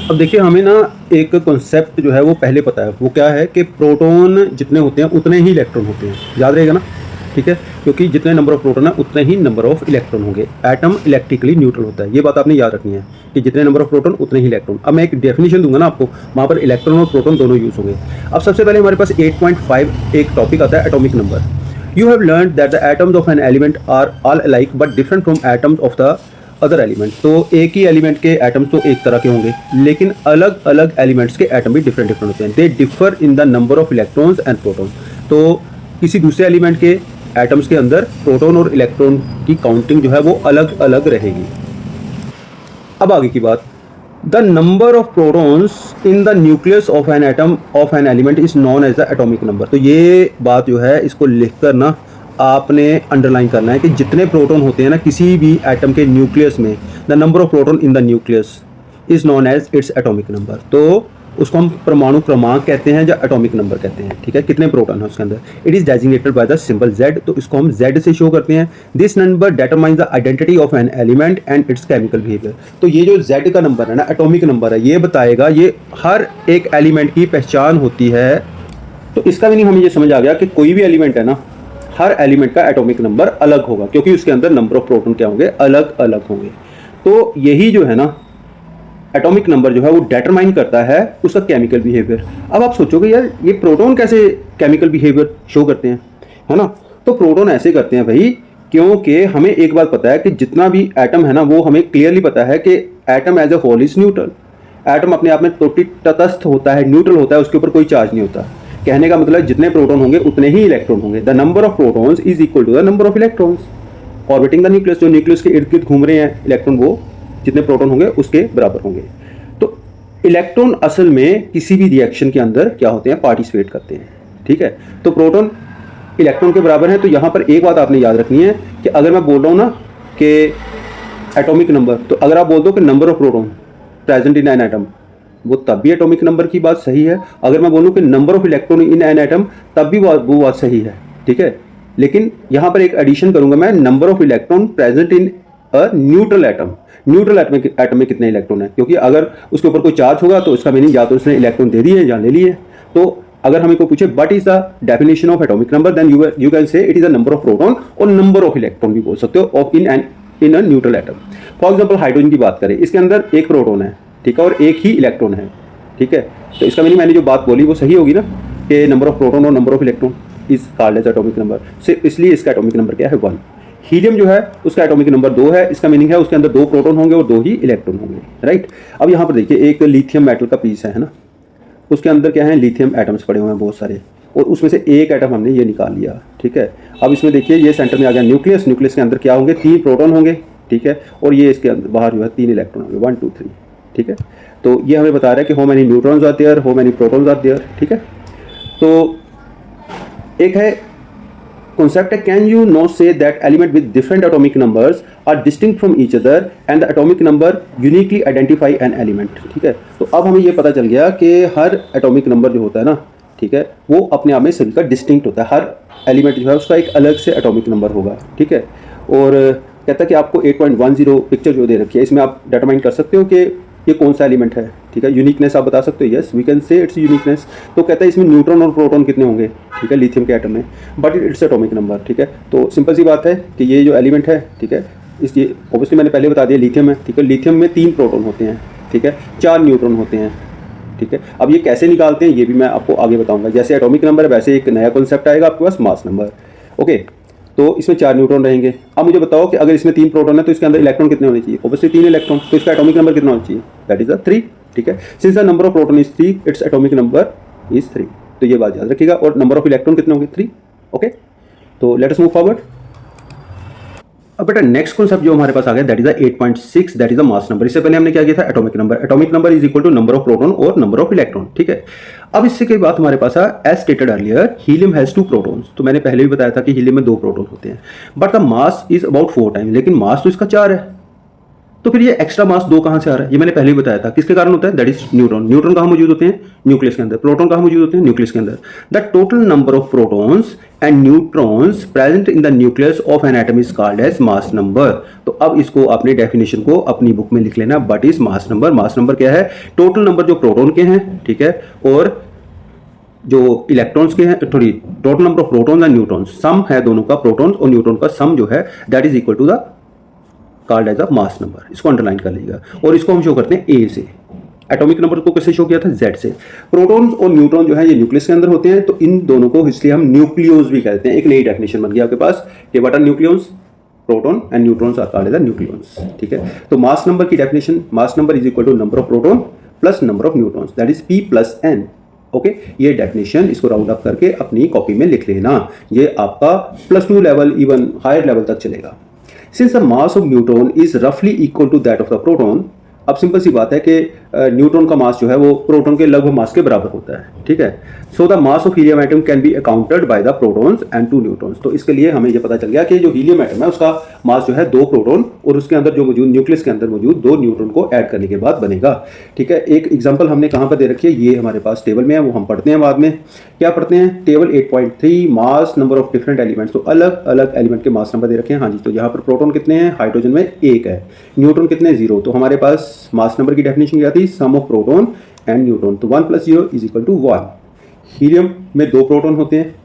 अब देखिए हमें ना एक कॉन्सेप्ट जो है वो पहले पता है, वो क्या है कि प्रोटॉन जितने होते हैं उतने ही इलेक्ट्रॉन होते हैं, याद रहेगा ना। ठीक है, क्योंकि जितने नंबर ऑफ प्रोटॉन है उतने ही नंबर ऑफ इलेक्ट्रॉन होंगे। एटम इलेक्ट्रिकली न्यूट्रल होता है, ये बात आपने याद रखनी है कि जितने नंबर ऑफ प्रोटॉन उतने ही इलेक्ट्रॉन। अब मैं एक डेफिनेशन दूंगा ना आपको, वहाँ पर इलेक्ट्रॉन और प्रोटॉन दोनों यूज होंगे। अब सबसे पहले हमारे पास 8.5 एक टॉपिक आता है atomic number. You have learn that the atoms of an element are all alike but different from atoms of the other element. तो एक ही एलिमेंट के एटम्स तो एक तरह के होंगे, लेकिन अलग अलग एलिमेंट्स के एटम भी डिफरेंट डिफरेंट होते हैं। They differ in the number of electrons and proton. तो किसी दूसरे एलिमेंट के एटम्स के अंदर प्रोटॉन और इलेक्ट्रॉन की काउंटिंग जो है वो अलग अलग रहेगी। अब आगे की बात, the number of protons in the nucleus of an atom of an element is known as the atomic number. तो ये बात जो है इसको लिखकर ना आपने अंडरलाइन करना है कि जितने प्रोटॉन होते हैं ना किसी भी एटम के न्यूक्लियस में, the number of proton in the nucleus is known as its atomic number. तो उसको हम परमाणु क्रमांक कहते हैं या एटॉमिक नंबर कहते हैं। ठीक है, कितने प्रोटॉन है उसके अंदर। It is designated by the symbol Z, तो इसको हम Z से शो करते हैं। This number determines the identity of an element and it's chemical behaviour. तो ये जो Z का नंबर है ना, एटॉमिक नंबर है, ये बताएगा, ये हर एक एलिमेंट की पहचान होती है। तो इसका मीनिंग हमें ये समझ आ गया कि कोई भी एलिमेंट है ना, हर एलिमेंट का एटॉमिक नंबर अलग होगा, क्योंकि उसके अंदर नंबर ऑफ प्रोटॉन क्या होंगे, अलग अलग होंगे। तो यही जो है ना एटॉमिक नंबर जो है वो डिटरमाइन करता है उसका केमिकल बिहेवियर। अब आप सोचोगे यार ये प्रोटॉन कैसे केमिकल बिहेवियर शो करते हैं, है ना। तो प्रोटॉन ऐसे करते हैं भाई, क्योंकि हमें एक बात पता है कि जितना भी एटम है ना, वो हमें क्लियरली पता है कि atom as a whole is neutral. Atom अपने आप में तटस्थ होता है, न्यूट्रल होता है, उसके ऊपर कोई चार्ज नहीं होता। कहने का मतलब जितने प्रोटॉन होंगे उतने ही इलेक्ट्रॉन होंगे। The number of protons is equal to the number of electrons orbiting the nucleus. जो न्यूक्लियस के इर्द गिर्द घूम रहे हैं इलेक्ट्रॉन, वो जितने प्रोटॉन होंगे उसके बराबर होंगे। तो इलेक्ट्रॉन असल में किसी भी रिएक्शन के अंदर क्या होते हैं, पार्टिसिपेट करते हैं। ठीक है, तो प्रोटॉन इलेक्ट्रॉन के बराबर है। तो यहाँ पर एक बात आपने याद रखनी है कि अगर मैं बोल रहा हूँ ना कि एटॉमिक नंबर, तो अगर आप बोल दो कि number of proton present in an atom, वो तब भी एटॉमिक नंबर की बात सही है। अगर मैं बोलूँ कि number of electron in an atom, तब भी वो बात सही है। ठीक है, लेकिन यहाँ पर एक एडिशन करूंगा मैं, number of electron present in a neutral atom. Neutral atom में कितने इलेक्ट्रॉन है, क्योंकि अगर उसके ऊपर कोई चार्ज होगा तो उसका मीनिंग या तो उसने इलेक्ट्रॉन दे दिए या ले लिए। तो अगर हमें कोई पूछे what is the definition of atomic number, then you can say it is the number of proton, और नंबर ऑफ इलेक्ट्रॉन भी बोल सकते हो of in a neutral atom. For example hydrogen की बात करें, इसके अंदर एक प्रोटॉन है, ठीक है, और एक ही इलेक्ट्रॉन है। ठीक है, तो इसका मीनिंग मैंने जो बात बोली वो सही होगी ना, कि नंबर ऑफ प्रोटॉन और number of electron is called as atomic number. सिर्फ इसलिए इसका एटॉमिक नंबर क्या है, 1। हीलियम जो है उसका एटॉमिक नंबर 2 है। इसका मीनिंग है उसके अंदर 2 प्रोटॉन होंगे और 2 ही इलेक्ट्रॉन होंगे। राइट, अब यहाँ पर देखिए एक लिथियम मेटल का पीस है ना, उसके अंदर क्या है, लिथियम एटम्स पड़े हुए हैं बहुत सारे, और उसमें से एक एटम हमने ये निकाल लिया। ठीक है, अब इसमें देखिए ये सेंटर में आ गया न्यूक्लियस। न्यूक्लियस के अंदर क्या होंगे, 3 प्रोटॉन होंगे। ठीक है, और ये इसके अंदर बाहर जो है 3 इलेक्ट्रॉन होंगे, 1 2 3। ठीक है, तो ये हमें बता रहा है कि how many neutrons are there, how many protons are there. ठीक है, तो एक है concept है, can you not say that element with different atomic numbers are distinct from each other and the atomic number uniquely identify an element। ठीक है, तो अब हमें ये पता चल गया कि हर एटॉमिक नंबर जो होता है ना, ठीक है, वो अपने आप में सभी का डिस्टिंक्ट होता है। हर एलिमेंट जो है उसका एक अलग से एटॉमिक नंबर होगा। ठीक है, और कहता है कि आपको 8.10 पिक्चर जो दे रखी है, इसमें आप डिटरमाइन कर सकते हो कि ये कौन सा एलिमेंट है। ठीक है, यूनिकनेस आप बता सकते हो, yes we can say its uniqueness. तो कहता है इसमें न्यूट्रॉन और प्रोटॉन कितने होंगे, ठीक है, लिथियम के एटम में, बट इट्स एटॉमिक नंबर। ठीक है, तो सिंपल सी बात है कि ये जो एलिमेंट है, ठीक है, इसलिए ऑब्वियसली मैंने पहले बता दिया लिथियम है। ठीक है, लिथियम में 3 प्रोटॉन होते हैं। ठीक है, 4 न्यूट्रॉन होते हैं। ठीक है, अब ये कैसे निकालते हैं ये भी मैं आपको आगे बताऊंगा। जैसे एटॉमिक नंबर है वैसे एक नया कॉन्सेप्ट आएगा आपके पास, मास नंबर। ओके, तो इसमें 4 न्यूट्रॉन रहेंगे। अब मुझे बताओ कि अगर इसमें 3 प्रोटॉन है तो इसके अंदर इलेक्ट्रॉन कितने होने चाहिए, ऑब्वियसली 3 इलेक्ट्रॉन। तो इसका एटॉमिक नंबर कितना होना चाहिए, दैट इज 3। ठीक है, since the number of proton is 3, it's atomic number is 3। तो ये बात याद रखिएगा, और नंबर ऑफ इलेक्ट्रॉन कितने होंगे, 3। ओके, तो लेट अस मूव फॉरवर्ड। अब बेटा नेक्स्ट कॉन्सेप्ट जो हमारे पास आ गया, that is the 8.6, that is the mass number. इससे पहले हमने क्या किया था, atomic number. Atomic number is equal to number of proton और नंबर ऑफ इलेक्ट्रॉन। ठीक है, अब इससे के बाद हमारे पास as stated earlier, helium has 2 protons. तो मैंने पहले भी बताया था कि हीलियम में 2 प्रोटॉन होते हैं, but the mass is about 4 times. लेकिन मास तो इसका 4 है, तो फिर ये एक्स्ट्रा मास 2 कहां से आ रहा है, ये मैंने पहले ही बताया था। किसके कारण होता है, दैट इज न्यूट्रॉन। न्यूट्रॉन कहां मौजूद होते हैं, न्यूक्लियस के अंदर। प्रोटॉन कहां मौजूद होते हैं, न्यूक्लियस के अंदर। The total number of protons and neutrons present in the nucleus of an atom is called as mass number. तो अब इसको अपने डेफिनेशन को अपनी बुक में लिख लेना, but is mass number. Mass number क्या है? टोटल नंबर जो प्रोटॉन के हैं, ठीक है, और जो इलेक्ट्रॉन्स के हैं, थोड़ी total number of protons and neutrons, sum है दोनों का, प्रोटॉन्स और न्यूट्रॉन का सम जो है, that is equal to the called as a mass number. इसको अंडरलाइन कर लीजिएगा, और इसको हम शो करते हैं ए से। एटॉमिक नंबर को कैसे शो किया था? जेड से। प्रोटॉन्स और न्यूट्रॉन जो है ये न्यूक्लियस के अंदर होते हैं, तो इन दोनों को इसलिए हम न्यूक्लियोस भी कहते हैं। एक नई डेफिनेशन बन गई आपके पास कि what are nucleons? Proton and neutrons are called as nucleons, ठीक है। तो मास नंबर की definition, mass number is equal to number of proton plus number of neutrons, that is P plus N. Okay, ये definition इसको round up करके अपनी copy में लिख लेना, ये आपका +2 लेवल इवन हायर लेवल तक चलेगा। Since the mass of neutron is रफली equal to that of the proton, अब सिंपल सी बात है कि न्यूट्रॉन का मास जो है वो प्रोटॉन के लगभग मास के बराबर होता है, ठीक है। So the mass of helium atom can be accounted by the protons and 2 neutrons. तो इसके लिए हमें ये पता चल गया कि जो हीलियम एटम है उसका मास जो है 2 प्रोटॉन और उसके अंदर जो मौजूद न्यूक्लियस के अंदर मौजूद 2 न्यूट्रॉन को ऐड करने के बाद बनेगा, ठीक है। एक एग्जांपल हमने कहाँ पर दे रखी है, ये हमारे पास टेबल में है, वो हम पढ़ते हैं बाद में। क्या पढ़ते हैं? Table 8.3 mass number of different elements. तो अलग अलग एलिमेंट के मास नंबर दे रखे हैं। हाँ जी, तो यहाँ पर प्रोटॉन कितने हैं? हाइड्रोजन में 1 है, न्यूट्रॉन कितने? 0। तो हमारे पास मास नंबर की डेफिनेशन क्या थी? सम ऑफ प्रोटॉन एंड न्यूट्रॉन। तो 1 + 0 इज इक्वल टू 1। हीलियम में 2 प्रोटॉन होते हैं,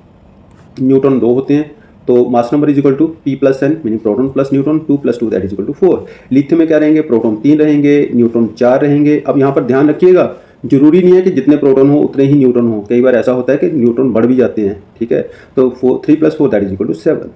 न्यूट्रॉन 2 होते हैं, तो mass number is equal to P plus N, meaning proton plus neutron, 2 + 2 that is equal to 4। Lithium में क्या रहेंगे? प्रोटॉन 3 रहेंगे, न्यूट्रॉन 4 रहेंगे। अब यहाँ पर ध्यान रखिएगा, जरूरी नहीं है कि जितने प्रोटॉन हो उतने ही न्यूट्रॉन हो, कई बार ऐसा होता है कि न्यूट्रॉन बढ़ भी जाते हैं, ठीक है। तो 3 + 4 दैट इज इक्वल टू 7।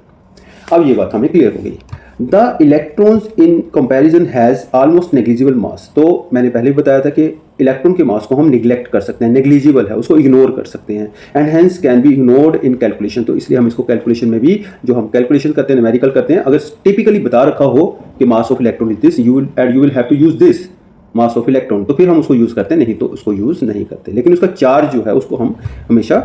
अब ये बात हमें क्लियर हो गई। The electrons in comparison has almost negligible mass. तो मैंने पहले भी बताया था कि इलेक्ट्रॉन के मास को हम निगलेक्ट कर सकते हैं, नेग्लिजिबल है, उसको इग्नोर कर सकते हैं, and hence can be ignored in calculation. तो इसलिए हम इसको कैलकुलेशन में भी, जो हम कैलकुलेशन करते हैं, न्यूमेरिकल करते हैं, अगर टिपिकली बता रखा हो कि mass of electron is this, you will have to use this mass of electron, तो फिर हम उसको यूज करते हैं, नहीं तो उसको यूज नहीं करते। लेकिन उसका चार्ज जो है उसको हम हमेशा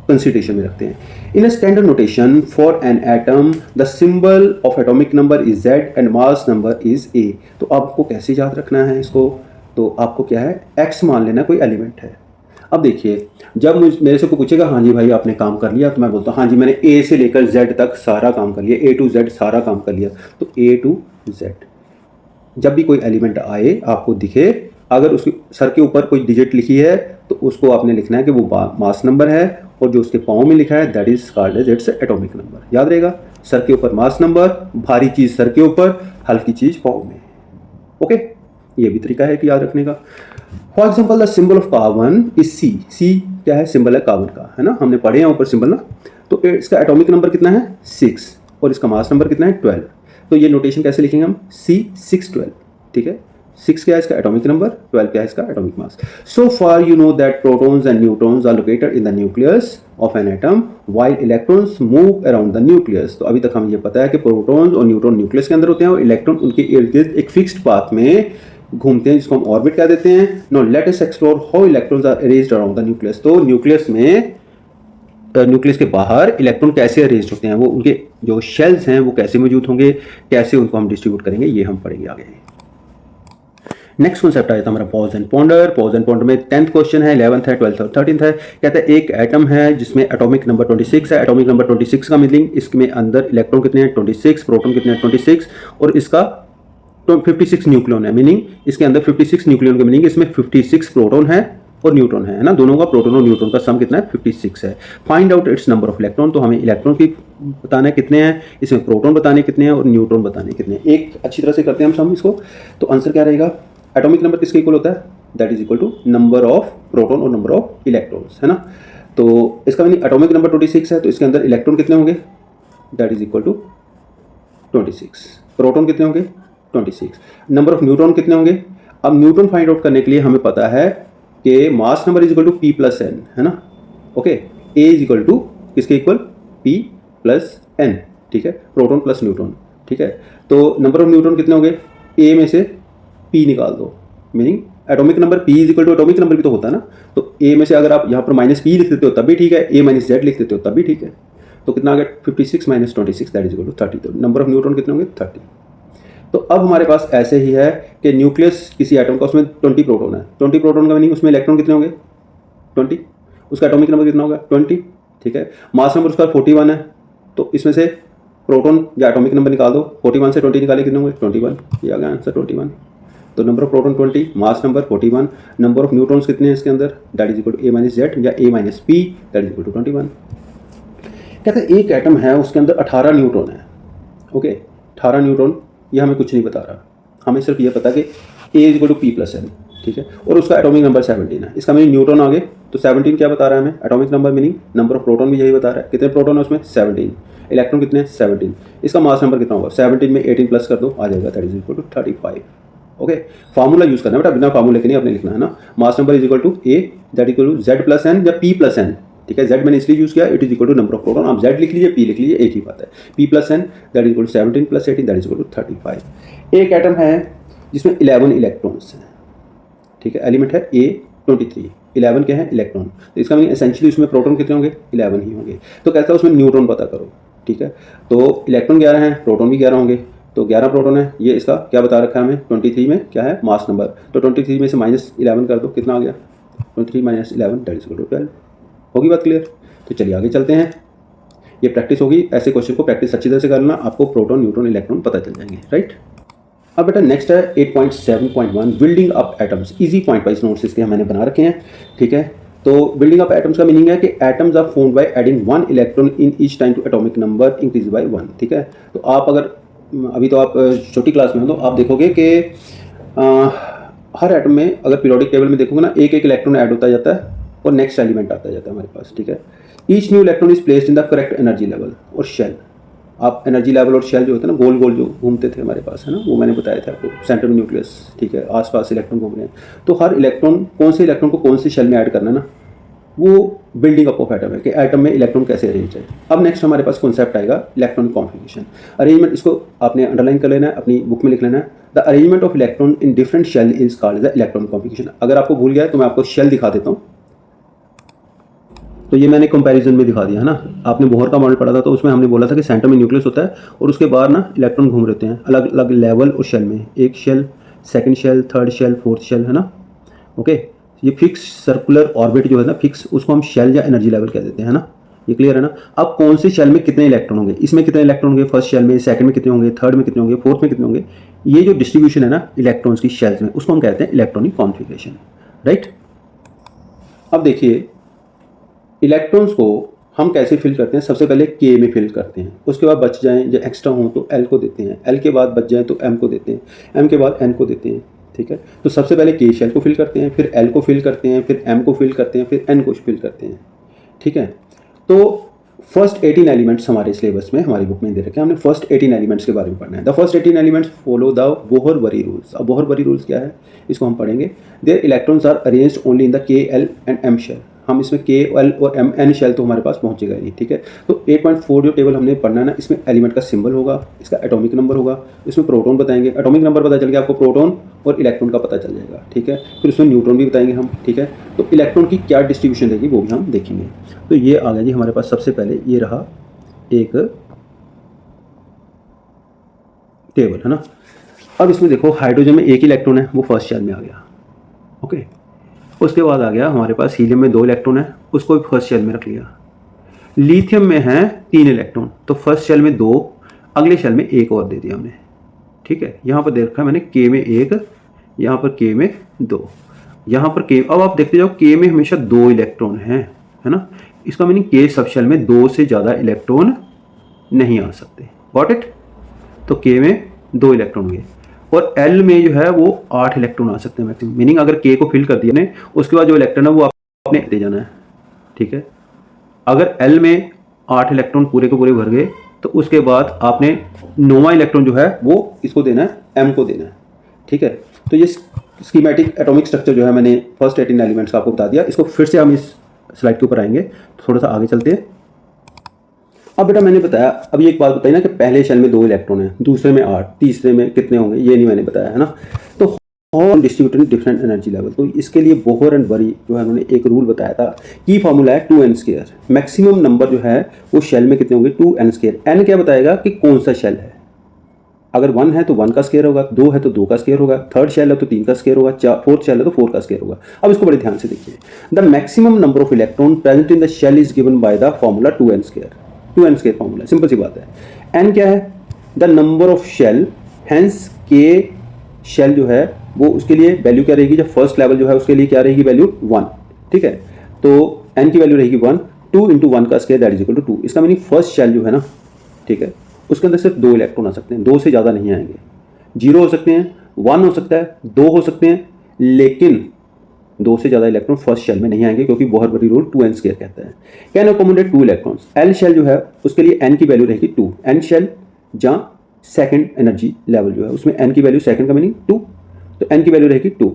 कंसिडरेशन में रखते हैं। In a standard notation for an atom the symbol of atomic number is Z and mass number is A। तो आपको कैसे याद रखना है इसको? तो आपको क्या है, X मान लेना कोई एलिमेंट है। अब देखिए, जब मेरे से कोई पूछेगा हाँ जी भाई आपने काम कर लिया, तो मैं बोलता हूँ हाँ जी मैंने A से लेकर Z तक सारा काम कर लिया, A to Z सारा काम कर लिया। तो A to Z, जब भी कोई एलिमेंट आए आपको दिखे, अगर उसके सर के ऊपर कोई डिजिट लिखी है तो उसको आपने लिखना है कि वो मास नंबर है, और जो उसके पाँव में लिखा है that is called as its atomic number. याद रहेगा, सर के ऊपर मास नंबर, भारी चीज़ सर के ऊपर, हल्की चीज़ पाँव में। ओके, ये भी तरीका है कि याद रखने का। For example the symbol of carbon is C. C क्या है? सिंबल है कार्बन का, है ना, हमने पढ़े हैं ऊपर सिंबल ना। तो इसका एटॉमिक नंबर कितना है? 6, और इसका मास नंबर कितना है? 12। तो ये नोटेशन कैसे लिखेंगे हम? C612, ठीक है। 6 क्या है इसका एटॉमिक नंबर, 12 क्या है इसका atomic mass. So far you know that protons and neutrons are located in the nucleus of an atom while electrons move around the nucleus. तो अभी तक हमें ये पता है कि प्रोटॉन्स और न्यूट्रॉन न्यूक्लियस के अंदर होते हैं, और इलेक्ट्रॉन उनके इर्द गिर्द एक फिक्स्ड पाथ में घूमते हैं, जिसको हम ऑर्बिट कह देते हैं। Now let us explore how electrons are arranged around the nucleus. तो न्यूक्लियस में, न्यूक्लियस के बाहर इलेक्ट्रॉन कैसे अरेंज होते हैं, वो उनके जो शेल्स हैं वो कैसे मौजूद होंगे, कैसे उनको हम डिस्ट्रीब्यूट करेंगे, ये हम पढ़ेंगे आगे। नेक्स्ट कॉन्सेप्ट आया था हमारा pause and ponder. Pause and ponder में 10th क्वेश्चन है, 11th है, 12th और 13th है। कहता है एक एटम है जिसमें एटॉमिक नंबर 26 है। एटॉमिक नंबर 26 का मीनिंग, इसमें अंदर इलेक्ट्रॉन कितने हैं? 26, प्रोटॉन कितने हैं? 26, और इसका 56 न्यूक्लियन है, मीनिंग इसके अंदर 56 न्यूक्लियन का मीनिंग इसमें 56 प्रोटॉन है और न्यूट्रॉन है ना, दोनों का प्रोटॉन और न्यूट्रॉन का सम कितना है? 56 है। Find out it's number of electron. तो हमें इलेक्ट्रॉन की बताना है कितने हैं, इसमें प्रोटॉन बताने कितने हैं और न्यूट्रॉन बताने कितने हैं। एक अच्छी तरह से करते हैं हम सम इसको। तो आंसर क्या रहेगा? एटॉमिक नंबर किसके इक्वल होता है? That is equal to number of proton और नंबर ऑफ इलेक्ट्रॉन्स, है ना। तो इसका मीनिंग एटॉमिक नंबर 26 है, तो इसके अंदर इलेक्ट्रॉन कितने होंगे? That is equal to 26। Proton कितने होंगे? 26। नंबर ऑफ न्यूट्रॉन कितने होंगे? अब न्यूट्रॉन फाइंड आउट करने के लिए हमें पता है कि mass number is equal to P plus N, है ना। Okay, A is equal to किसके इक्वल? पी प्लस एन, ठीक है, प्रोटॉन प्लस न्यूट्रॉन, ठीक है। तो नंबर ऑफ न्यूट्रॉन कितने होंगे? ए में से पी निकाल दो, meaning atomic number P is equal to atomic number भी तो होता है ना। तो ए में से अगर आप यहाँ पर माइनस पी लिख देते हो तब भी ठीक है, ए माइनस जेड लिख देते हो तब भी ठीक है। तो कितना आ गया? 56 minus 26 that is equal to 30। तो नंबर ऑफ न्यूट्रॉन कितने होंगे? 30। तो अब हमारे पास ऐसे ही है कि न्यूक्लियस किसी एटम का, उसमें 20 प्रोटॉन है। 20 प्रोटॉन का मीनिंग उसमें इलेक्ट्रॉन कितने होंगे? 20। उसका एटॉमिक नंबर कितना होगा? 20। ठीक है। मास नंबर उसका 41 है, तो इसमें से प्रोटॉन या एटॉमिक नंबर निकाल दो। 41 से 20 निकाले कितने होंगे? 21। ये आ गया आंसर 21। तो number of proton 20, mass number 41, number of neutrons कितने हैं इसके अंदर? That is equal to a minus Z या a minus P, that is equal to 21। कहते हैं एक एटम है उसके अंदर 18 न्यूट्रॉन है। ओके, 18 न्यूट्रॉन, ये हमें कुछ नहीं बता रहा, हमें सिर्फ ये पता कि a is equal to P plus N, ठीक है। और उसका एटॉमिक नंबर 17 है। इसका मीनिंग न्यूट्रॉन आ गए तो 17 क्या बता रहा है हमें? Atomic number meaning number of proton भी यही बता रहा है। कितने प्रोटॉन है उसमें? 17। इलेक्ट्रॉन कितने हैं? 17। इसका मास नंबर कितना होगा? 17 में 18 प्लस कर दो, आ जाएगा that is equal to 35। Okay, formula use करना है बेटा, बिना फार्मूले के नहीं आपने लिखना है ना। Mass number is equal to A that equal to Z plus N या पी प्लस एन, ठीक है। जेड मैंने इसलिए यूज किया, it is equal to number of proton. आप जेड लिख लीजिए, पी लिख लीजिए, एक ही बात है। P plus N that is equal to 17 plus 18 that is equal to 35। एक एटम है जिसमें 11 इलेक्ट्रॉन्स हैं, ठीक है। एलिमेंट है A23, 11 क्या है? इलेक्ट्रॉन। तो इसका मीनिंग एसेंशियली उसमें प्रोटॉन कितने होंगे? 11 ही होंगे। तो कहता है उसमें न्यूट्रॉन पता करो, ठीक है। तो इलेक्ट्रॉन 11 हैं, प्रोटॉन भी 11 होंगे, तो 11 प्रोटॉन है। ये इसका क्या बता रखा है हमें? 23 में क्या है? मास नंबर। तो 23 में से माइनस 11 कर दो, कितना आ गया? 23 minus 11 that is equal to 12। होगी बात क्लियर? तो चलिए आगे चलते हैं। ये प्रैक्टिस होगी, ऐसे क्वेश्चन को प्रैक्टिस अच्छी तरह से करना, आपको प्रोटॉन, न्यूट्रॉन, इलेक्ट्रॉन पता चल जाएंगे, राइट। अब बेटा नेक्स्ट है 8.7.1 building up atoms. Easy point wise notes इसके मैंने बना रखे हैं, ठीक है। तो बिल्डिंग अप एटम्स का मीनिंग है कि atoms are formed by adding 1 electron in each time to atomic number increase by 1, ठीक है। तो आप अगर अभी तो आप छोटी क्लास में हो तो आप देखोगे कि हर एटम में अगर पीरियोडिक टेबल में देखोगे ना, एक एक इलेक्ट्रॉन ऐड होता जाता है और नेक्स्ट एलिमेंट आता जाता है हमारे पास, ठीक है। Each new electron is placed in the correct energy level और शेल। आप एनर्जी लेवल और शेल जो होता है ना, गोल गोल जो घूमते थे हमारे पास, है ना, वो मैंने बताया था आपको, सेंट्रल न्यूक्लियस, ठीक है। आसपास इलेक्ट्रॉन घूम रहे हैं, तो हर इलेक्ट्रॉन कौन से इलेक्ट्रॉन को कौन से शेल में ऐड करना है ना, वो बिल्डिंग अप ऑफ एटम है कि एटम में इलेक्ट्रॉन कैसे अरेंज है। अब नेक्स्ट हमारे पास कॉन्सेप्ट आएगा इलेक्ट्रॉनिक कॉन्फिगरेशन। अरेंजमेंट, इसको आपने अंडरलाइन कर लेना है, अपनी बुक में लिख लेना है। The arrangement of electron in different shell is called the electronic configuration. अगर आपको भूल गया है तो मैं आपको शेल दिखा देता हूँ। तो ये मैंने कंपैरिजन में दिखा दिया है ना। आपने बोहर का मॉडल पढ़ा था, तो उसमें हमने बोला था कि सेंटर में न्यूक्लियस होता है और उसके बाहर ना इलेक्ट्रॉन घूम रहते हैं अलग अलग लेवल और शेल में। एक shell, second shell, third shell, fourth shell, है ना। ओके, ये फिक्स सर्कुलर ऑर्बिट जो है ना, फिक्स, उसको हम शेल या एनर्जी लेवल कह देते हैं, है ना। ये क्लियर है ना। अब कौन से शेल में कितने इलेक्ट्रॉन होंगे, इसमें कितने इलेक्ट्रॉन होंगे, फर्स्ट शेल में, सेकंड में कितने होंगे, थर्ड में कितने होंगे, फोर्थ में कितने होंगे, ये जो डिस्ट्रीब्यूशन है ना इलेक्ट्रॉन्स की शेल्स में, उसको हम कहते हैं इलेक्ट्रॉनिक कॉन्फिगरेशन, राइट। अब देखिए इलेक्ट्रॉन्स को हम कैसे फिल करते हैं। सबसे पहले के में फिल करते हैं, उसके बाद बच जाएं जो एक्स्ट्रा हों तो एल को देते हैं, एल के बाद बच जाएं तो एम को देते हैं, एम के बाद एन को देते हैं, ठीक है। तो सबसे पहले के शेल को फिल करते हैं, फिर एल को फिल करते हैं, फिर एम को फिल करते हैं, फिर एन को फिल करते हैं, ठीक है। तो फर्स्ट 18 एलिमेंट्स हमारे सिलेबस में, हमारी बुक में दे रखे हैं, हमने फर्स्ट 18 एलिमेंट्स के बारे में पढ़ना है। The first 18 elements follow the Bohr Bury rules. अब बोहर-बरी रूल्स क्या है, इसको हम पढ़ेंगे। There electrons are arranged only in the K, L and M shell. हम इसमें के, एल और एम, एन शेल तो हमारे पास पहुंचेगा ही नहीं, ठीक है। तो 8.4 जो टेबल हमने पढ़ना है ना, इसमें एलिमेंट का सिंबल होगा, इसका एटॉमिक नंबर होगा, इसमें प्रोटॉन बताएंगे, एटॉमिक नंबर पता चल गया आपको, प्रोटॉन और इलेक्ट्रॉन का पता चल जाएगा, ठीक है। फिर उसमें न्यूट्रॉन भी बताएंगे हम, ठीक है। तो इलेक्ट्रॉन की क्या डिस्ट्रीब्यूशन रहेगी वो भी हम देखेंगे। तो ये आ गया जी हमारे पास। सबसे पहले ये रहा एक टेबल, है ना। अब इसमें देखो हाइड्रोजन में एक इलेक्ट्रॉन है, वो फर्स्ट शेल में आ गया, ओके। उसके बाद आ गया हमारे पास हीलियम में 2 इलेक्ट्रॉन है, उसको भी फर्स्ट शेल में रख लिया। लिथियम में है 3 इलेक्ट्रॉन, तो फर्स्ट शेल में 2, अगले शेल में 1 और दे दिया हमने, ठीक है। यहाँ पर दे रखा है मैंने के में 1, यहाँ पर के में 2, यहाँ पर के। अब आप देखते जाओ के में हमेशा 2 इलेक्ट्रॉन हैं, है ना। इसका मीनिंग के सब शेल में 2 से ज़्यादा इलेक्ट्रॉन नहीं आ सकते, गॉट इट। तो के में 2 इलेक्ट्रॉन होंगे और एल में जो है वो 8 इलेक्ट्रॉन आ सकते हैं मैक्सिमम। मीनिंग अगर के को फिल कर दिया ने, उसके बाद जो इलेक्ट्रॉन है वो आपने दे जाना है, ठीक है। अगर एल में 8 इलेक्ट्रॉन पूरे के पूरे भर गए तो उसके बाद आपने 9वां इलेक्ट्रॉन जो है वो इसको देना है, एम को देना है, ठीक है। तो ये स्कीमेटिक एटॉमिक स्ट्रक्चर जो है मैंने फर्स्ट 18 एलिमेंट्स का आपको बता दिया। इसको फिर से हम इस स्लाइड के ऊपर आएंगे, तो थोड़ा सा आगे चलते हैं। अब बेटा मैंने बताया, अभी एक बात बताई ना कि पहले शेल में 2 इलेक्ट्रॉन है, दूसरे में 8, तीसरे में कितने होंगे ये नहीं मैंने बताया, है ना। तो और डिस्ट्रीब्यूटेड डिफरेंट एनर्जी लेवल, तो इसके लिए बोहर एंड बरी जो है उन्होंने एक रूल बताया था। की फार्मूला है 2n²। मैक्सिमम नंबर जो है वो शेल में कितने होंगे, 2n²। एन क्या बताएगा कि कौन सा शेल है, अगर 1 है तो 1 का स्क्वायर होगा, 2 है तो 2 का स्क्वायर होगा, थर्ड शेल है तो 3 का स्क्वायर होगा, फोर्थ शेल है तो 4 का स्क्वायर होगा। अब इसको बड़े ध्यान से देखिए। The maximum number of electron present in the shell is given by the formula 2n square. 2n square formula, simple सी बात है। n क्या है? The number of shell, hence K shell जो है वो उसके लिए वैल्यू क्या रहेगी, जब फर्स्ट लेवल जो है उसके लिए क्या रहेगी वैल्यू 1, ठीक है। तो n की वैल्यू रहेगी 1, 2 इंटू 1 का square that is equal to 2। इसका मीनिंग फर्स्ट शेल जो है ना, ठीक है, उसके अंदर सिर्फ 2 इलेक्ट्रॉन आ सकते हैं, 2 से ज़्यादा नहीं आएंगे। 0 हो सकते हैं, 1 हो सकता है, 2 हो सकते हैं, लेकिन 2 से ज़्यादा इलेक्ट्रॉन फर्स्ट शेल में नहीं आएंगे, क्योंकि बहुत बड़ी रूल 2n स्क्वायर कहता है। Can accommodate 2 electrons. L shell जो है उसके लिए n की वैल्यू रहेगी 2। n शेल जहाँ सेकंड एनर्जी लेवल जो है उसमें n की वैल्यू, सेकंड का मीनिंग 2, तो n की वैल्यू रहेगी 2।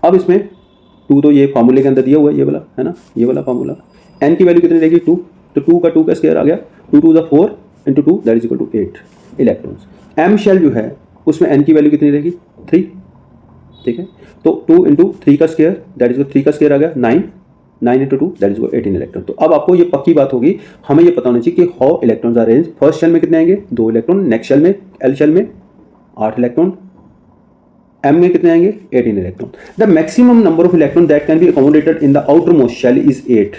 अब इसमें 2 तो ये फार्मूले के अंदर दिया हुआ है, ये वाला है ना, ये वाला फार्मूला। n की वैल्यू कितनी रहेगी 2, तो 2 का 2 का स्क्वायर आ गया, 2 to the 4 into 2 that is equal to 8 electrons. m shell जो है उसमें n की वैल्यू कितनी रहेगी 3, ठीक है। तो 2 इंटू 3 का स्क्वायर दैट इज 3 का स्क्वायर आ गया 9, 9 इंटू 2 दैट इज 18 इलेक्ट्रॉन। तो अब आपको ये पक्की बात होगी, हमें ये पता होना चाहिए कि how electrons are arranged. First shell में कितने आएंगे 2 इलेक्ट्रॉन, नेक्स्ट शेल में एल शेल में 8 इलेक्ट्रॉन, m में कितने आएंगे 18 electron. The maximum number of electron that can be accommodated in the outer most shell is 8,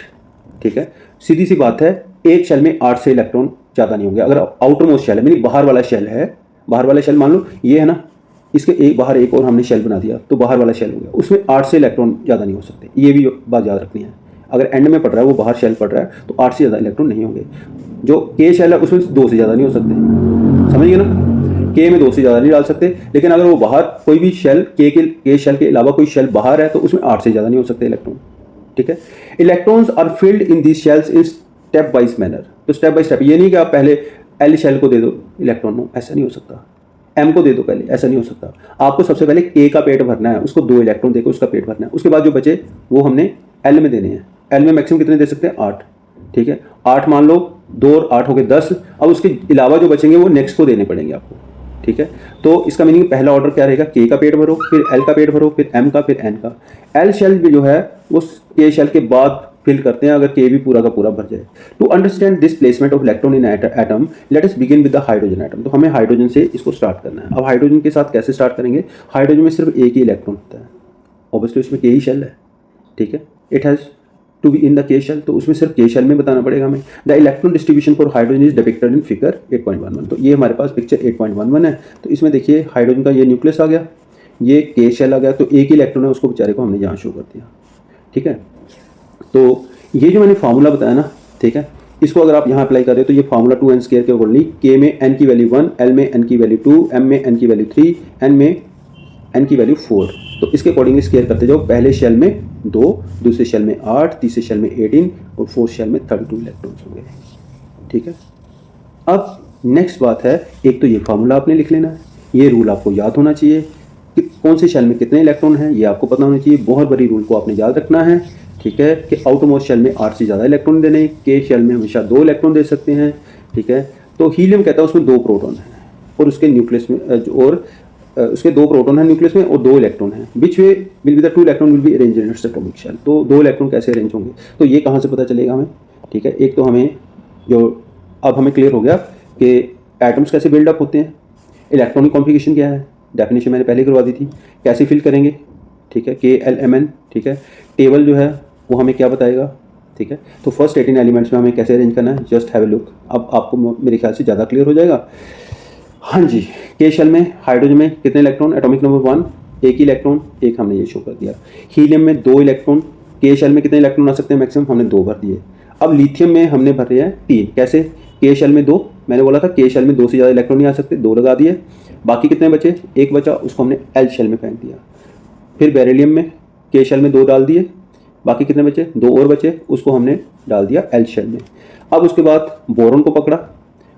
ठीक है। सीधी सी बात है, एक शेल में 8 से इलेक्ट्रॉन ज़्यादा नहीं होंगे। अगर आउटर मोस्ट शेल है, यानी बाहर वाला शेल है, बाहर वाला शेल मान लो ये है ना, इसके एक बाहर एक और हमने शेल बना दिया तो बाहर वाला शेल हो गया, उसमें 8 से इलेक्ट्रॉन ज़्यादा नहीं हो सकते। ये भी बात याद रखनी है, अगर एंड में पड़ रहा है वो बाहर शेल पड़ रहा है तो 8 से ज़्यादा इलेक्ट्रॉन नहीं होंगे। जो के शेल है उसमें 2 से ज़्यादा नहीं हो सकते, समझिए ना, के में 2 से ज़्यादा नहीं डाल सकते। लेकिन अगर वो बाहर कोई भी शेल के शेल के अलावा कोई शेल बाहर है तो उसमें 8 से ज़्यादा नहीं हो सकते इलेक्ट्रॉन, ठीक है। Electrons are filled in these shells in step wise manner. तो स्टेप बाय स्टेप, ये नहीं कि आप पहले एल शेल को दे दो इलेक्ट्रॉन को, ऐसा नहीं हो सकता। एम को दे दो पहले, ऐसा नहीं हो सकता। आपको सबसे पहले के का पेट भरना है, उसको 2 इलेक्ट्रॉन देकर उसका पेट भरना है। उसके बाद जो बचे वो हमने एल में देने हैं। एल में मैक्सिमम कितने दे सकते हैं 8, ठीक है। 8 मान लो, 2 और 8 हो गए 10। अब उसके अलावा जो बचेंगे वो नेक्स्ट को देने पड़ेंगे आपको, ठीक है। तो इसका मीनिंग पहला ऑर्डर क्या रहेगा, के का पेट भरो, फिर एल का पेट भरो, फिर एम का, फिर एन का। एल शेल भी जो है वो के शेल के बाद फिल करते हैं अगर के भी पूरा का पूरा भर जाए। To understand this placement of electron in atom let us begin with the hydrogen atom. तो हमें हाइड्रोजन से इसको स्टार्ट करना है। अब हाइड्रोजन के साथ कैसे स्टार्ट करेंगे, हाइड्रोजन में सिर्फ एक ही इलेक्ट्रॉन होता है, ऑब्वियसली उसमें के ही शेल है, ठीक है। It has to be in the K shell, तो उसमें सिर्फ के शेल में बताना पड़ेगा हमें। The electron distribution for hydrogen is depicted in figure 8.11। तो ये हमारे पास पिक्चर 8.11 है। तो इसमें देखिए हाइड्रोजन का ये न्यूक्लियस आ गया, ये के शेल आ गया, तो एक ही इलेक्ट्रॉन है, उसको बेचारे को हमने यहाँ शो कर दिया, ठीक है। तो ये जो मैंने फार्मूला बताया ना, ठीक है, इसको अगर आप यहाँ अप्लाई करें तो ये फार्मूला 2n स्क्वायर के अकॉर्डिंगली के में n की वैल्यू 1, एल में n की वैल्यू 2, m में n की वैल्यू 3, n में n की वैल्यू 4। तो इसके अकॉर्डिंगली स्क्वायर करते जाओ। पहले शेल में 2, दूसरे शेल में 8, तीसरे शेल में 18 और फोर्थ शेल में 32 इलेक्ट्रॉन्स होंगे, ठीक है। अब नेक्स्ट बात है, एक तो ये फार्मूला आपने लिख लेना है, ये रूल आपको याद होना चाहिए कि कौन से शेल में कितने इलेक्ट्रॉन हैं, ये आपको पता होना चाहिए। बहुत बड़ी रूल को आपने याद रखना है, ठीक है, कि आउटरमोस्ट शेल में 8 से ज़्यादा इलेक्ट्रॉन देने, के शेल में हमेशा 2 इलेक्ट्रॉन दे सकते हैं, ठीक है। तो हीलियम कहता है उसमें 2 प्रोटॉन हैं और उसके न्यूक्लियस में और उसके 2 प्रोटॉन हैं न्यूक्लियस में और 2 इलेक्ट्रॉन हैं। Which way will be the 2 electron will be arrange in its atomic shell. तो 2 इलेक्ट्रॉन कैसे अरेंज होंगे, तो ये कहाँ से पता चलेगा हमें, ठीक है। एक तो हमें जो अब हमें क्लियर हो गया कि एटम्स कैसे बिल्डअप होते हैं, इलेक्ट्रॉनिक कॉन्फिगरेशन क्या है, डेफिनेशन मैंने पहले करवा दी थी, कैसे फिल करेंगे, ठीक है, KLMN, ठीक है। टेबल जो है वो हमें क्या बताएगा, ठीक है। तो फर्स्ट 18 एलिमेंट्स में हमें कैसे अरेंज करना है, जस्ट हैव ए लुक। अब आपको मेरे ख्याल से ज़्यादा क्लियर हो जाएगा। हाँ जी, के शेल में हाइड्रोजन में कितने इलेक्ट्रॉन, एटॉमिक नंबर 1, एक ही इलेक्ट्रॉन, एक हमने ये शो कर दिया। हीलियम में 2 इलेक्ट्रॉन, के शेल में कितने इलेक्ट्रॉन आ सकते हैं मैक्सिमम, हमने 2 भर दिए। अब लिथियम में हमने भर रहे हैं 3, कैसे, के शेल में 2, मैंने बोला था के शेल में 2 से ज़्यादा इलेक्ट्रॉन नहीं आ सकते, 2 लगा दिए। बाकी कितने बचे, एक बचा, उसको हमने एल शेल में फेंक दिया। फिर बेरिलियम में के शेल में 2 डाल दिए, बाकी कितने बचे, 2 और बचे, उसको हमने डाल दिया एल शेल में। अब उसके बाद बोरॉन को पकड़ा,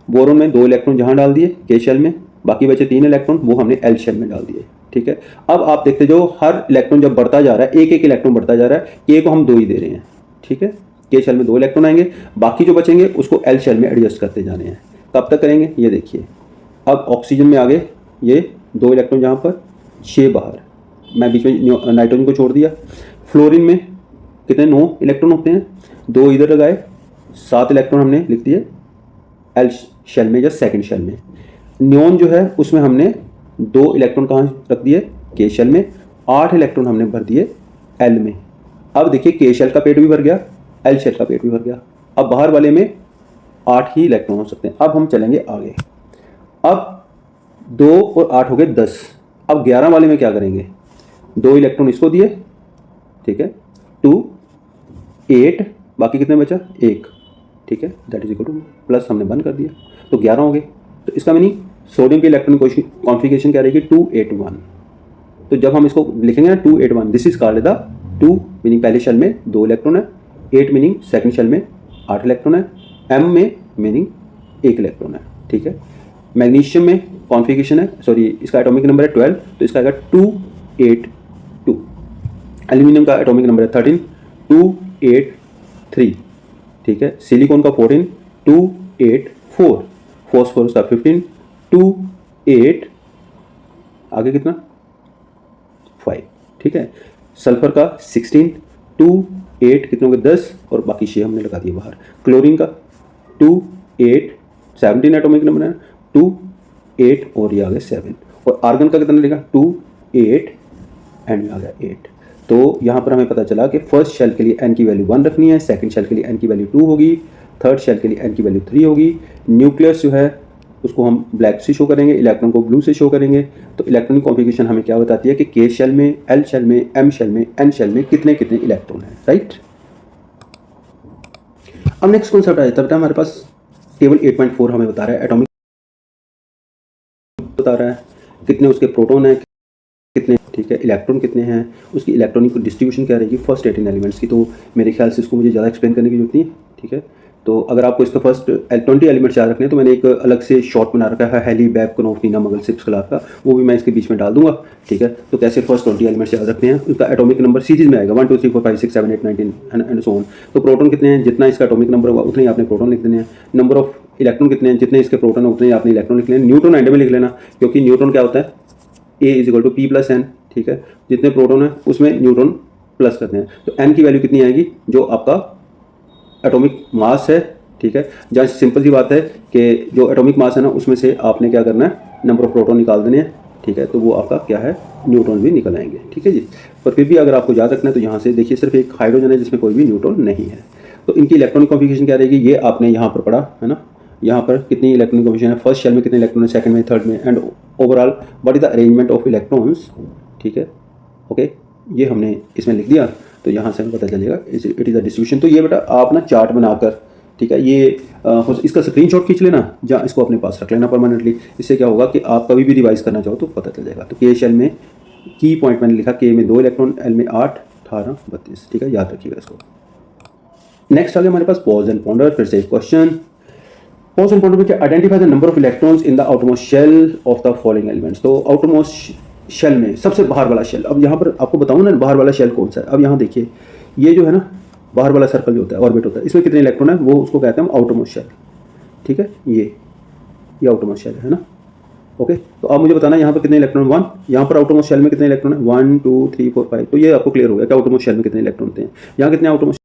बोरॉन में 2 इलेक्ट्रॉन जहाँ डाल दिए के शेल में, बाकी बचे 3 इलेक्ट्रॉन, वो हमने एल शेल में डाल दिए, ठीक है। अब आप देखते जो हर इलेक्ट्रॉन जब बढ़ता जा रहा है, एक एक इलेक्ट्रॉन बढ़ता जा रहा है, के को हम 2 ही दे रहे हैं, ठीक है। के शेल में 2 इलेक्ट्रॉन आएंगे, बाकी जो बचेंगे उसको एल शेल में एडजस्ट करते जाने हैं। कब तक करेंगे, ये देखिए। अब ऑक्सीजन में आगे ये 2 इलेक्ट्रॉन जहाँ पर, 6 बाहर, मैं बीच में नाइट्रोजन को छोड़ दिया। फ्लोरीन में कितने, 9 इलेक्ट्रॉन होते हैं, 2 इधर लगाए, 7 इलेक्ट्रॉन हमने लिख दिए एल शेल में या सेकंड शेल में। नियॉन जो है उसमें हमने 2 इलेक्ट्रॉन कहाँ रख दिए, के शेल में, 8 इलेक्ट्रॉन हमने भर दिए एल में। अब देखिए के शेल का पेट भी भर गया, एल शेल का पेट भी भर गया। अब बाहर वाले में 8 ही इलेक्ट्रॉन हो सकते हैं। अब हम चलेंगे आगे। अब 2 और 8 हो गए 10। अब 11 वाले में क्या करेंगे, 2 इलेक्ट्रॉन इसको दिए, ठीक है, 2 8, बाकी कितने बचा 1, ठीक है, that is equal two plus हमने बंद कर दिया तो 11 हो गए। तो इसका मीनिंग सोडियम के इलेक्ट्रॉन कॉन्फ़िगरेशन क्या रहेगी, 281। तो जब हम इसको लिखेंगे ना 281, this is called the 2 meaning पहले शेल में 2 इलेक्ट्रॉन है, 8 मीनिंग सेकंड शेल में 8 इलेक्ट्रॉन है, एम में मीनिंग 1 इलेक्ट्रॉन है, ठीक है। मैग्नीशियम में कॉन्फ़िगरेशन है, सॉरी इसका एटॉमिक नंबर है 12, तो इसका आएगा 282। एल्यूमिनियम का एटॉमिक नंबर है 13, 283, ठीक है। सिलिकॉन का 14, 284, फॉस्फोरस का 15, 28, आगे कितना 5, ठीक है। सल्फर का 16, 28 कितने हो गए 10, और बाकी 6 हमने लगा दिए बाहर। क्लोरीन का 28, 17 एटॉमिक नंबर है, 28 और ये आ गया 7, और आर्गन का कितना लिखा 28 एंड में आ गया 8। तो यहाँ पर हमें पता चला कि फर्स्ट शेल के लिए n की वैल्यू 1 रखनी है, सेकंड शेल के लिए n की वैल्यू 2 होगी, थर्ड शेल के लिए n की वैल्यू 3 होगी। न्यूक्लियस जो है उसको हम ब्लैक से शो करेंगे, इलेक्ट्रॉन को ब्लू से शो करेंगे। तो इलेक्ट्रॉनिक कॉन्फ़िगरेशन हमें क्या बताती है कि के शेल में, एल शेल में, एम शेल में, एन शेल में कितने कितने इलेक्ट्रॉन हैं, राइट। अब नेक्स्ट कॉन्सेप्ट आ जाता है, हमारे पास टेबल 8.4 हमें बता रहा है एटॉमिक, बता रहा है कितने उसके प्रोटॉन हैं, कितने, ठीक है, इलेक्ट्रॉन कितने हैं, उसकी इलेक्ट्रॉनिक डिस्ट्रीब्यूशन क्या रहेगी फर्स्ट 18 एलिमेंट्स की। तो मेरे ख्याल से इसको मुझे ज़्यादा एक्सप्लेन करने की जरूरत नहीं है, ठीक है। तो अगर आपको इसका फर्स्ट 20 एलिमेंट्स याद रखने हैं तो मैंने एक अलग से शॉर्ट बना रखा है हेली बैब कनोफ नीना मगल सिप्स कलार का, वो भी मैं इसके बीच में डाल दूंगा, ठीक है। तो कैसे फर्स्ट 20 एलिमेंट्स याद रखते हैं, उसका एटॉमिक नंबर सीरीज में आएगा 1 2 3 4 5 6 7 8 9 10 एंड सो ऑन। तो प्रोटॉन कितने हैं, जितना इसका एटॉमिक नंबर होगा उतने ही आपने प्रोटॉन लिख देने हैं। नंबर ऑफ इलेक्ट्रॉन कितने हैं, जितने इसके प्रोटॉन है उतने ही आपने इलेक्ट्रॉन लिख लेना। न्यूट्रॉन एंड में लिख लेना, क्योंकि न्यूट्रॉन क्या होता है, A is equal to P plus N, ठीक है। जितने प्रोटॉन है उसमें न्यूट्रॉन प्लस करते हैं। तो n की वैल्यू कितनी आएगी, जो आपका एटॉमिक मास है, ठीक है। जहाँ सिंपल सी बात है कि जो एटॉमिक मास है ना उसमें से आपने क्या करना है, नंबर ऑफ प्रोटॉन निकाल देने हैं, ठीक है। तो वो आपका क्या है, न्यूट्रॉन भी निकल आएंगे, ठीक है जी। पर फिर भी अगर आपको याद रखना है तो यहाँ से देखिए सिर्फ एक हाइड्रोजन है जिसमें कोई भी न्यूट्रॉन नहीं है। तो इनकी इलेक्ट्रॉनिक कॉन्फ़िगरेशन क्या रहेगी, ये आपने यहाँ पर पढ़ा है ना, यहाँ पर कितनी इलेक्ट्रॉनिक कॉन्फ़िगरेशन है, फर्स्ट शेल में कितने इलेक्ट्रॉन है, सेकंड में, थर्ड में, and overall what is the arrangement of electrons, ठीक है। ओके, ये हमने इसमें लिख दिया, तो यहाँ से हमें पता चलेगा इट इज़ अ डिस्ट्रीब्यूशन। तो ये बेटा आप ना चार्ट बनाकर, ठीक है, ये इसका स्क्रीनशॉट खींच लेना, जहाँ इसको अपने पास रख लेना परमानेंटली। इससे क्या होगा कि आप कभी भी रिवाइज करना चाहो तो पता चल जाएगा। तो के शेल में की पॉइंट मैंने लिखा, के में 2 इलेक्ट्रॉन, एल में 8, 18, 32, ठीक है, याद रखिएगा इसको। नेक्स्ट आ गया हमारे पास पॉज एंड पॉन्डर। फिर से एक क्वेश्चन, पॉज एंड पॉन्डर में क्या, identify the number of electrons in the outermost shell of the following elements. तो आउटरमोस्ट शेल में सबसे बाहर वाला शेल, अब यहाँ पर आपको बताऊँ ना बाहर वाला शेल कौन सा है। अब यहाँ देखिए, ये जो है ना बाहर वाला सर्कल जो होता है, ऑर्बिट होता है, इसमें कितने इलेक्ट्रॉन है, वो उसको कहते हैं हम आउटरमोस्ट शेल, ठीक है। ये आउटरमोस्ट शेल है ना, ओके। तो आप मुझे बताना यहाँ पर कितने इलेक्ट्रॉन, 1, यहाँ पर आउटरमोस्ट शेल में कितने इलेक्ट्रॉन है, 1 2 3 4 5। तो ये आपको क्लियर हो गया कि आउटरमोस्ट शेल में कितने इलेक्ट्रॉन होते हैं। यहाँ कितने आउटरमोस्ट